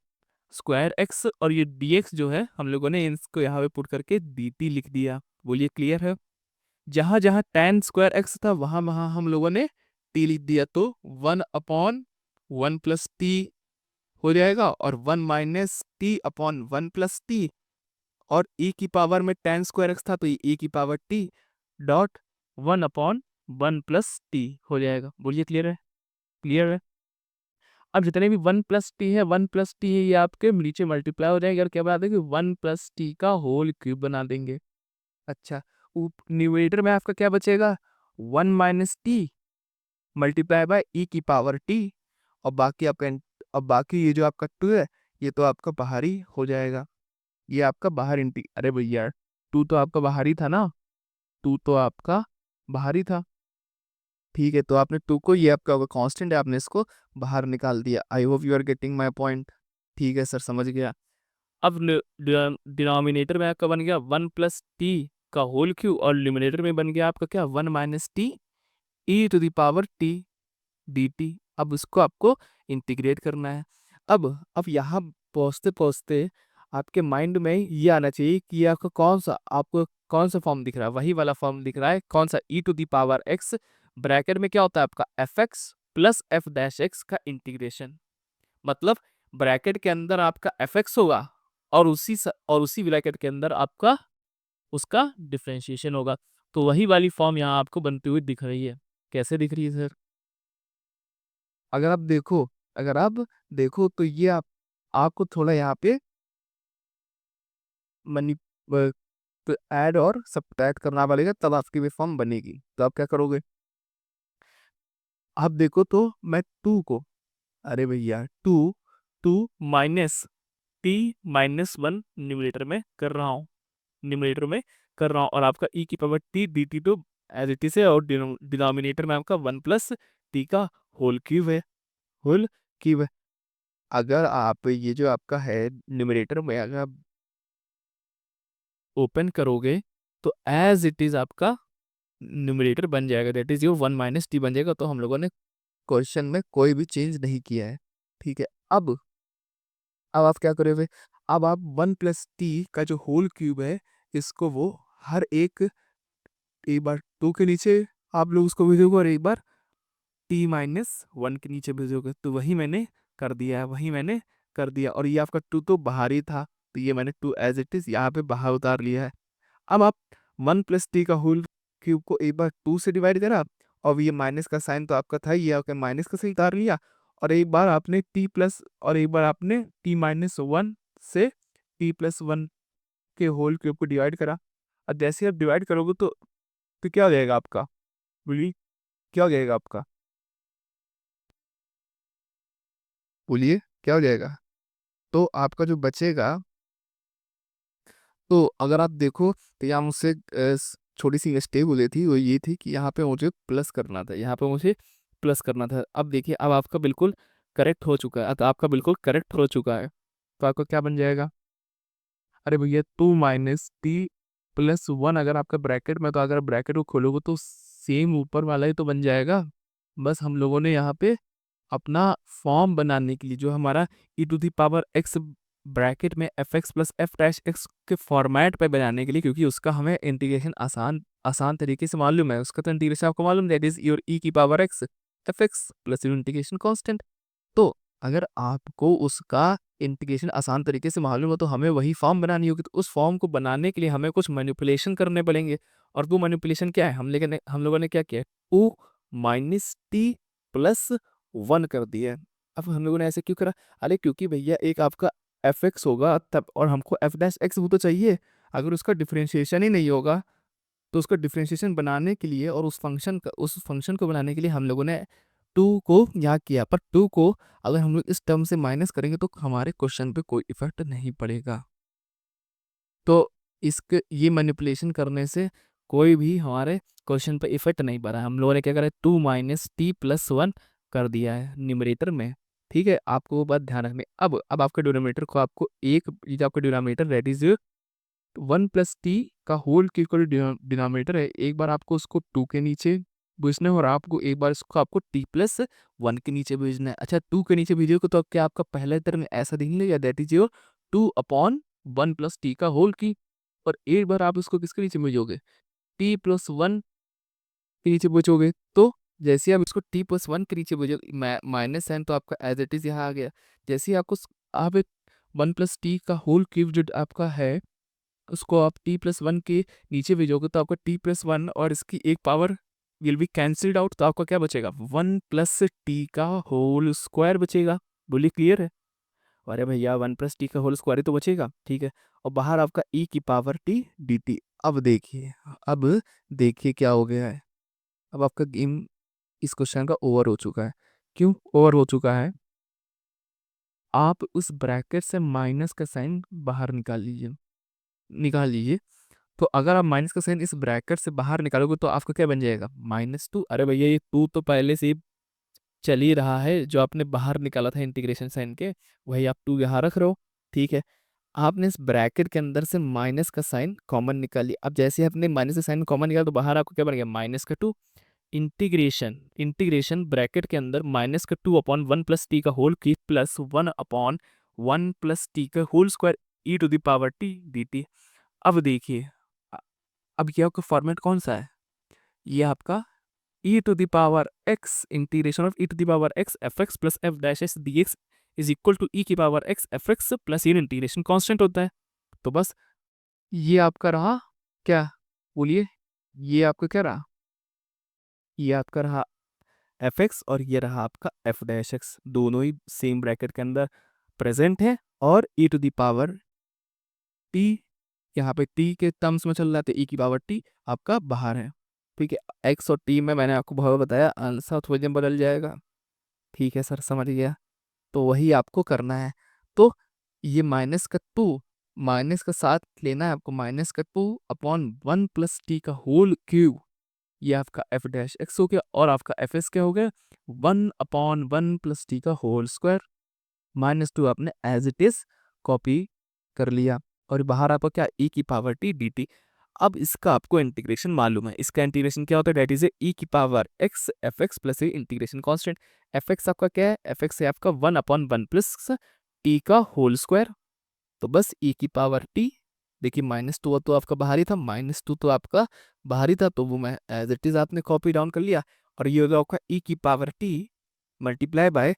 स्क्वायर एक्स और ये dx जो है, हम लोगों ने इसको यहाँ पे पुट करके dt लिख दिया। बोलिए क्लियर है। जहां जहां tan² x था वहां वहां हम लोगों ने t लिख दिया, तो 1/1 + t हो जाएगा, और 1 - t/1 + t, और e की पावर में tan² x था तो ये e की पावर t डॉट 1/1 + t हो जाएगा। बोलिए क्लियर है, क्लियर है। अब जितने भी 1 + t है, 1 + t है, ये आपके नीचे मल्टीप्लाई हो जाएंगे और क्या बना देंगे, 1 + t का होल क्यूब बना देंगे। अच्छा, न्यूमरेटर में आपका क्या बचेगा, 1 - t मल्टीप्लाई बाय e की पावर t, और बाकी आपका अब बाकी ये जो आपका 2 है, ये तो आपका बाहरी हो जाएगा। ये आपका बाहर अरे भैया 2 तो आपका बाहरी था ना, 2 तो आपका बाहरी था। ठीक है, तो आपने 2 को, ये आपका कांस्टेंट है, आपने इसको बाहर निकाल दिया। I hope you are getting my point. ठीक है सर, समझ गया। अब डिनोमिनेटर में आपका बन गया 1 + t का होल क्यूब, और न्यूमरेटर में बन गया आपका क्या, 1 - t e⁻t dt। अब उसको आपको इंटीग्रेट करना है। अब यहाँ पहुँचते पहुँचते आपके माइंड में ये आना चाहिए कि ये आपका आपको कौन सा फॉर्म दिख रहा है, वही वाला फॉर्म दिख रहा है। कौन सा, e⁻x ब्रैकेट में क्या होता है आपका fx + f' का इंटीग्रेशन। मतलब ब्रैकेट के अंदर आपका fx होगा, और उसी ब्रैकेट के अंदर आपका उसका डिफरेंशिएशन होगा। तो वही वाली फॉर्म यहाँ आपको बनती हुई दिख रही है। कैसे दिख रही है सर, अगर आप देखो अगर आप देखो तो ये आपको थोड़ा यहाँ पे मनी तो ऐड और सब्ट्रैक्ट करना पड़ेगा, तब आपकी भी फॉर्म बनेगी। तो आप क्या करोगे, आप देखो तो मैं 2 को, अरे भैया 2 माइनस t-1 न्यूमरेटर में कर रहा हूँ, न्यूमरेटर में कर रहा हूँ, और आपका e की पावर t dt तो एज इट इज है, और डिनोमिनेटर में आपका 1 + t का होल क्यूब है, होल क्यूब है। अगर आप ये जो आपका है न्यूमरेटर में अगर आप ओपन करोगे तो एज इट इज आपका न्यूमरेटर बन जाएगा, दैट इज योर 1 - t बन जाएगा। तो हम लोगों ने क्वेश्चन में कोई भी चेंज नहीं किया है। ठीक है, अब आप क्या करोगे, अब आप 1 + t का जो होल क्यूब है, इसको वो हर एक बार 2 के नीचे आप लोग उसको भेजोगे, और एक बार t-1 के नीचे भेजोगे। तो वही मैंने कर दिया है, वही मैंने कर दिया। और ये आपका 2 तो बाहर ही था, तो ये मैंने 2 एज इट इज यहाँ पे बाहर उतार लिया है। अब आप 1 + t का होल क्यूब को एक बार 2 से डिवाइड करा, और ये माइनस का साइन तो आपका था, ये आपका माइनस का साइन उतार लिया, और एक बार आपने और एक बार आपने t-1 से t+1 के होल क्यूब को डिवाइड करा। और जैसे आप डिवाइड करोगे तो क्या हो जाएगा आपका, बोलिए क्या हो जाएगा आपका, बोलिए क्या हो जाएगा। तो आपका जो बचेगा, तो अगर आप देखो तो यहाँ मुझसे छोटी सी मिस्टेक हो गई थी, वो ये थी कि यहाँ पे मुझे प्लस करना था, यहाँ पे मुझे प्लस करना था। अब देखिए अब आपका बिल्कुल करेक्ट हो चुका है, तो आपका बिल्कुल करेक्ट हो चुका है। तो आपका क्या बन जाएगा, अरे भैया 2 - t+1 अगर आपका ब्रैकेट में, तो अगर ब्रैकेट को खोलोगे तो सेम ऊपर वाला ही तो बन जाएगा। बस हम लोगों ने यहाँ पे अपना फॉर्म बनाने के लिए जो हमारा e⁻x ब्रैकेट में fx प्लस f' के फॉर्मेट पे बनाने के लिए, क्योंकि उसका हमें इंटीग्रेशन आसान आसान तरीके से मालूम है, उसका तो इंटीग्रेशन आपको मालूम, that is your e⁻x fx plus integration constant. तो अगर आपको उसका इंटीग्रेशन आसान तरीके से मालूम हो तो हमें वही फॉर्म बनानी होगी, तो उस फॉर्म को बनाने के लिए हमें कुछ मैनिपुलेशन करने पड़ेंगे। और वो मैनिपुलेशन क्या है, हम लोगों ने क्या किया, 2 - t+1 कर दिया है। अब हम लोगों ने ऐसे क्यों करा, अरे क्योंकि भैया एक आपका एफ एक्स होगा तब, और हमको f' वो तो चाहिए। अगर उसका डिफ्रेंशिएशन ही नहीं होगा तो उसका डिफ्रेंशिएशन बनाने के लिए और उस फंक्शन को बनाने के लिए हम लोगों ने 2 को यहाँ किया, पर 2 को अगर हम लोग इस टर्म से माइनस करेंगे तो हमारे क्वेश्चन पे कोई इफेक्ट नहीं पड़ेगा। तो इसके ये मैनिपुलेशन करने से कोई भी हमारे क्वेश्चन पे इफेक्ट नहीं पड़ा। हम लोगों ने क्या करा, 2 - t+1 कर दिया है न्यूमरेटर में। ठीक है, आपको वो बात ध्यान रखनी। अब आपके डिनोमिनेटर को आपको एक, ये जो आपका डिनोमिनेटर दैट इज 1 + t का होल के इक्वल डिनोमिनेटर है, एक बार आपको उसको 2 के नीचे भेजना है और आपको एक बार इसको आपको t+1 के नीचे भेजना है। अच्छा 2 के नीचे भेजोगे तो अब क्या आपका पहला टर्म ऐसा दिखने लगेगा, दैट इज योर 2/1 + t का होल की, और एक बार आप उसको किसके नीचे भेजोगे, t+1 के नीचे भेजोगे। तो जैसे आप इसको t+1 के नीचे भेजोगे, माइनस साइन तो आपका एज इट इज यहाँ आ गया। जैसे ही आप 1 + t का होल क्यूब जो आपका है उसको आप t+1 के नीचे भेजोगे तो आपका t+1 और इसकी एक power will be cancelled out, तो आपका क्या बचेगा, 1 + t का होल स्क्वायर बचेगा। बोलिए क्लियर है, अरे भैया 1 + t का होल स्क्वायर ही तो बचेगा, ठीक है। और बाहर आपका e⁻t dt। अब देखिए क्या हो गया है, अब आपका गेम इस क्वेश्चन का ओवर हो चुका है। क्यों ओवर हो चुका है, आप उस ब्रैकेट से माइनस का साइन बाहर निकाल लीजिए। तो अगर आप माइनस का साइन इस ब्रैकेट से बाहर निकालोगे तो आपका क्या बन जाएगा, -2। अरे भैया ये 2 तो पहले से ही चल ही रहा है, जो आपने बाहर निकाला था इंटीग्रेशन साइन के, वही आप 2 यहाँ रख रहे हो, ठीक है। आपने इस ब्रैकेट के अंदर से माइनस का साइन कॉमन निकाल लिया। अब जैसे आपने माइनस का साइन कॉमन निकाला तो बाहर आपको क्या बन गया, -2। इंटीग्रेशन ब्रैकेट के अंदर -2/1 + t का होल की प्लस 1/1 + t का होल स्क्वायर e⁻t dt। अब देखिए अब ये आपका फॉर्मेट कौन सा है, ये आपका e⁻x integration of e⁻x fx plus f' dx is equal to e⁻x fx plus ये इंटीग्रेशन कांस्टेंट होता है। तो बस ये आपका रहा क्या, बोलिए, ये आपका क्या रहा, ये आपका रहा fx और ये रहा आपका f', दोनों ही सेम ब्रैकेट के अंदर प्रेजेंट है, और e⁻t यहाँ पे t के टर्म्स में चल रहा है, तो e⁻t आपका बाहर है, ठीक है। x और t में मैंने आपको बहुत बताया आंसर थोड़ी देर बदल जाएगा, ठीक है सर समझ गया। तो वही आपको करना है। तो ये माइनस का साथ लेना है आपको, -2/1 + t का होल क्यूब, ये आपका f' हो गया, और आपका fs क्या हो गया, 1/1 + t का होल स्क्वायर। -2 आपने एज इट इज कॉपी कर लिया, और बाहर आपका क्या, e⁻t dt। अब इसका आपको इंटीग्रेशन मालूम है, इसका इंटीग्रेशन क्या होता है, that is e⁻x fx plus integration constant. fx आपका क्या है, fx है आपका 1/1 + t का होल स्क्वायर। तो बस e⁻t, देखिए -2 तो आपका बाहरी था, -2 तो आपका बाहरी था, तो वो मैं एज इट इज आपने कॉपी डाउन कर लिया, और ये होगा आपका e⁻t multiply by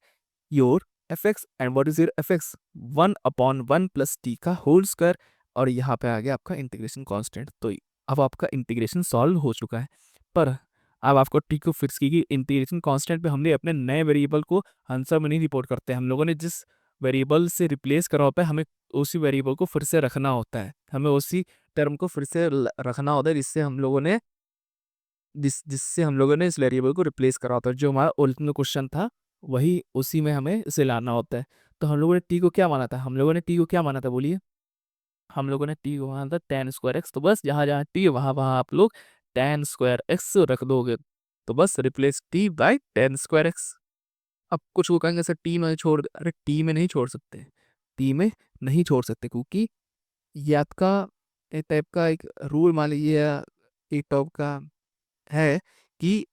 your fx, and what is your fx, 1/1 + t का होल स्क्वायर, और यहाँ पे आ गया आपका इंटीग्रेशन कांस्टेंट। तो अब आपका इंटीग्रेशन सॉल्व हो चुका है। पर अब आपको टी को फिक्स की गई इंटीग्रेशन कांस्टेंट पे हमने अपने नए वेरिएबल को आंसर में नहीं रिपोर्ट करते, हम लोगों ने जिस वेरिएबल से रिप्लेस करा होता है हमें उसी वेरिएबल को फिर से रखना होता है, हमें उसी टर्म को फिर से रखना होता है जिससे हम लोगों ने इस वेरिएबल को रिप्लेस करा होता है, जो हमारा ओरिजिनल क्वेश्चन था वही उसी में हमें इसे लाना होता है। तो हम लोगों ने टी को क्या माना था, बोलिए, हम लोगों ने टी को माना था tan² x, तो बस जहाँ जहाँ टी है वहाँ वहाँ आप लोग tan² x रख दोगे। तो बस replace T by ten square x. अब कुछ वो कहेंगे सर टी में छोड़, अरे टी में नहीं छोड़ सकते, टी में नहीं छोड़ सकते, क्योंकि ये आपका एक टाइप का एक रूल मान लीजिए, या एक टाइप का है कि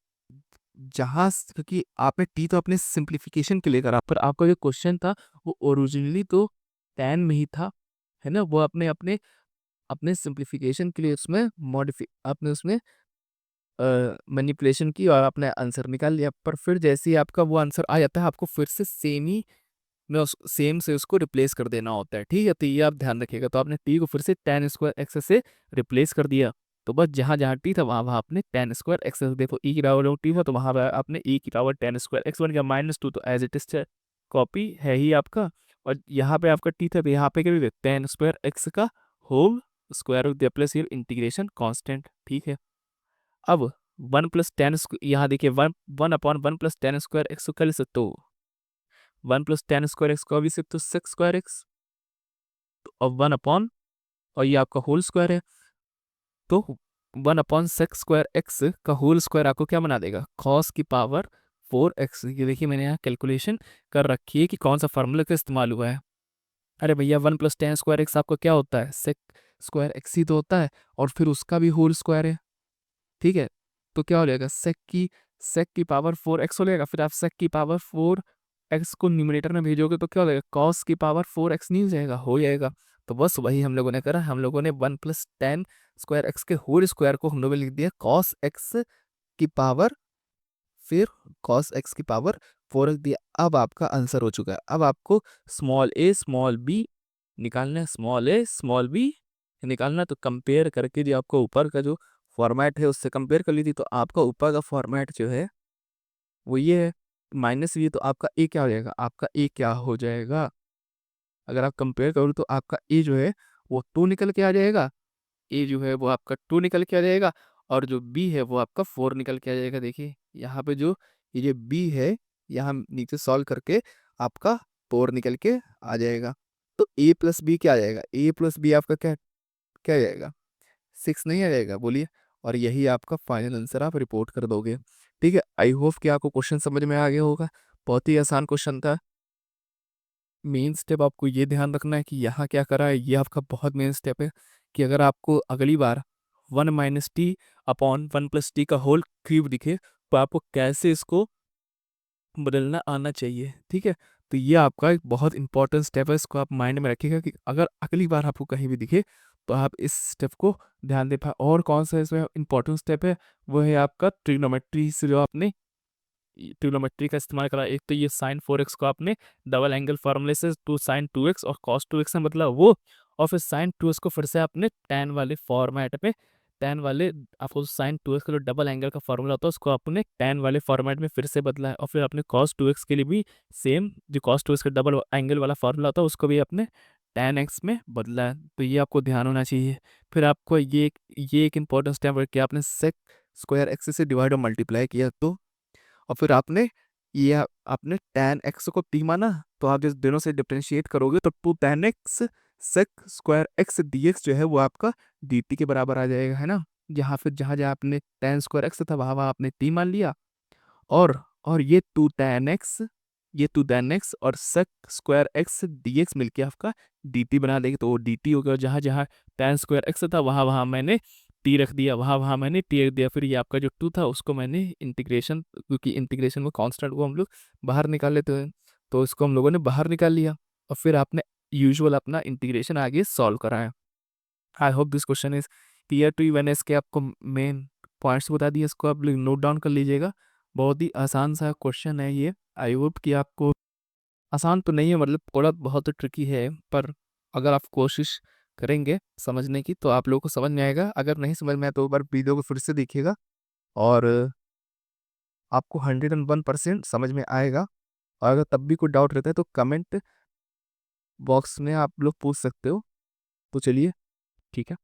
क्योंकि आपने टी तो अपने सिंप्लीफिकेशन के लिए करा, पर आपका जो क्वेश्चन था वो ओरिजिनली तो टेन में ही था, है ना। वो अपने अपने अपने सिंप्लीफिकेशन के लिए उसमें आपने उसमें मैनिपुलेशन की और आपने आंसर निकाल लिया। पर फिर जैसे ही आपका वो आंसर आ जाता है, आपको फिर से सेम ही में उस सेम से उसको रिप्लेस कर देना होता है, ठीक है। तो ये आप ध्यान रखिएगा। तो आपने टी को फिर से टेन स्क्वायर एक्स से रिप्लेस कर दिया, तो बस जहाँ जहाँ टी था वहाँ वहाँ आपने टेन स्क्वायर एक्स, देखो ई की पावर टी था तो वहाँ पर आपने ई की पावर टेन स्क्वायर एक्स बन गया, माइनस टू तो एज इट इज कॉपी है ही आपका। और यहाँ पे आपका टी था तो यहाँ पे क्या लिखे टेन स्क्वायर एक्स का होल स्क्वायर ऑफ दिया प्लस ये इंटीग्रेशन कांस्टेंट, ठीक है। अब वन प्लस टेन, यहाँ देखिए one one upon one plus ten square x को कर सकते हो, one plus ten square x को भी सकते हो सिक्स स्क्वायर एक्स, तो अब वन अपॉन और ये आपका होल स्क्वायर है, तो one upon six square x का होल स्क्वायर आपको क्या बना देगा, कॉस की पावर फोर एक्स। ये देखिए मैंने यहाँ कैलकुलेशन कर रखी है कि कौन सा फार्मूला का इस्तेमाल हुआ है। अरे भैया one plus ten square x आपका क्या होता है, सेक स्क्वायर एक्स ही तो होता है, और फिर उसका भी होल स्क्वायर है, ठीक है। तो क्या हो जाएगा, सेक की पावर फोर एक्स हो जाएगा, फिर आप सेक की पावर फोर एक्स को न्यूमरेटर में भेजोगे तो क्या हो जाएगा, कॉस की पावर फोर एक्स नहीं हो जाएगा, हो जाएगा। तो बस वही हम लोगों ने करा, हम लोगों ने one plus ten square x के होल स्क्वायर को हम लोगों ने लिख दिया कॉस एक्स की पावर, फिर कॉस एक्स की पावर फोर एक्स दिया। अब आपका आंसर हो चुका है। अब आपको स्मॉल ए स्मॉल बी निकालना है, स्मॉल ए स्मॉल बी निकालना। तो कंपेयर करके जो आपको ऊपर का जो फॉर्मेट है उससे कंपेयर कर लीजिए, तो आपका ऊपर का फॉर्मेट जो है वो ये है, माइनस ये, तो आपका ए क्या हो जाएगा, आपका ए क्या हो जाएगा, अगर आप कंपेयर करो तो आपका ए जो है वो टू निकल के आ जाएगा, ए जो है वो आपका टू निकल के आ जाएगा, और जो बी है वो आपका फोर निकल के आ जाएगा। देखिए यहाँ पे जो ये बी है, यहाँ नीचे सॉल्व करके आपका फोर निकल के आ जाएगा। तो ए प्लस बी क्या आ जाएगा, ए प्लस बी आपका क्या क्या आ जाएगा, सिक्स नहीं आ जाएगा, बोलिए। और यही आपका फाइनल आंसर आप रिपोर्ट कर दोगे, ठीक है। आई होप कि आपको क्वेश्चन समझ में आ गया होगा, बहुत ही आसान क्वेश्चन था। मेन स्टेप आपको ये ध्यान रखना है कि यहाँ क्या करा है, ये आपका बहुत मेन स्टेप है कि अगर आपको अगली बार one minus T upon one plus T का होल क्यूब दिखे तो आपको कैसे इसको बदलना आना चाहिए, ठीक है। तो ये आपका एक बहुत इंपॉर्टेंट स्टेप है, इसको आप माइंड में रखिएगा कि अगर अगली बार आपको कहीं भी दिखे तो आप इस स्टेप को ध्यान दे पाए। और कौन सा इसमें इंपॉर्टेंट स्टेप है, वो है आपका ट्रिग्नोमेट्री से जो आपने ट्रिग्नोमेट्री का इस्तेमाल करा। एक तो ये साइन फोर एक्स को आपने डबल एंगल फॉर्मूले से टू साइन टू एक्स और कॉस टू एक्स में बदला वो, और फिर साइन टू एक्स को फिर से आपने टेन वाले फॉर्मेट में, टेन वाले आपको साइन टू एक्स का जो डबल एंगल का फॉर्मूला होता है उसको आपने टेन वाले फॉर्मेट में फिर से बदला है, और फिर आपने कॉस टू एक्स के लिए भी सेम जो कॉस टू एक्स का डबल एंगल वाला फॉर्मूला होता है उसको भी आपने टेन एक्स में बदला है। तो ये आपको ध्यान होना चाहिए। फिर आपको ये एक इंपॉर्टेंट स्टेप है कि आपने सेक स्क्वायर एक्स से डिवाइड और मल्टीप्लाई किया, तो और फिर आपने tan x को t माना, तो आप जिस दोनों से डिफ्रेंशिएट करोगे तो two tan x sec square x dx जो है वो आपका dt के बराबर आ जाएगा, है ना। जहाँ जहाँ आपने tan स्क्वायर x था वहाँ वहाँ आपने t मान लिया, और ये टू tan x और सेक स्क्वायर x dx मिलके आपका dt बना देगी, तो वो dt हो गया। जहाँ जहाँ tan स्क्वायर x था वहाँ वहाँ मैंने टी रख दिया, वहाँ वहाँ मैंने टी रख दिया। फिर ये आपका जो टू था उसको मैंने इंटीग्रेशन, क्योंकि इंटीग्रेशन में कांस्टेंट को हम लोग बाहर निकाल लेते हैं, तो इसको हम लोगों ने बाहर निकाल लिया, और फिर आपने यूजुअल अपना इंटीग्रेशन आगे सॉल्व कराया। I hope this question is clear to you. मैंने इसके आपको मेन पॉइंट्स बता दिए, इसको आप नोट डाउन कर लीजिएगा। बहुत ही आसान सा क्वेश्चन है ये। आई होप कि आपको, आसान तो नहीं है, मतलब थोड़ा बहुत ट्रिकी है, पर अगर आप कोशिश करेंगे समझने की तो आप लोगों को समझ में आएगा। अगर नहीं समझ में आया तो एक बार वीडियो को फिर से देखिएगा, और आपको 101% समझ में आएगा। और अगर तब भी कोई डाउट रहता है तो कमेंट बॉक्स में आप लोग पूछ सकते हो। तो चलिए, ठीक है।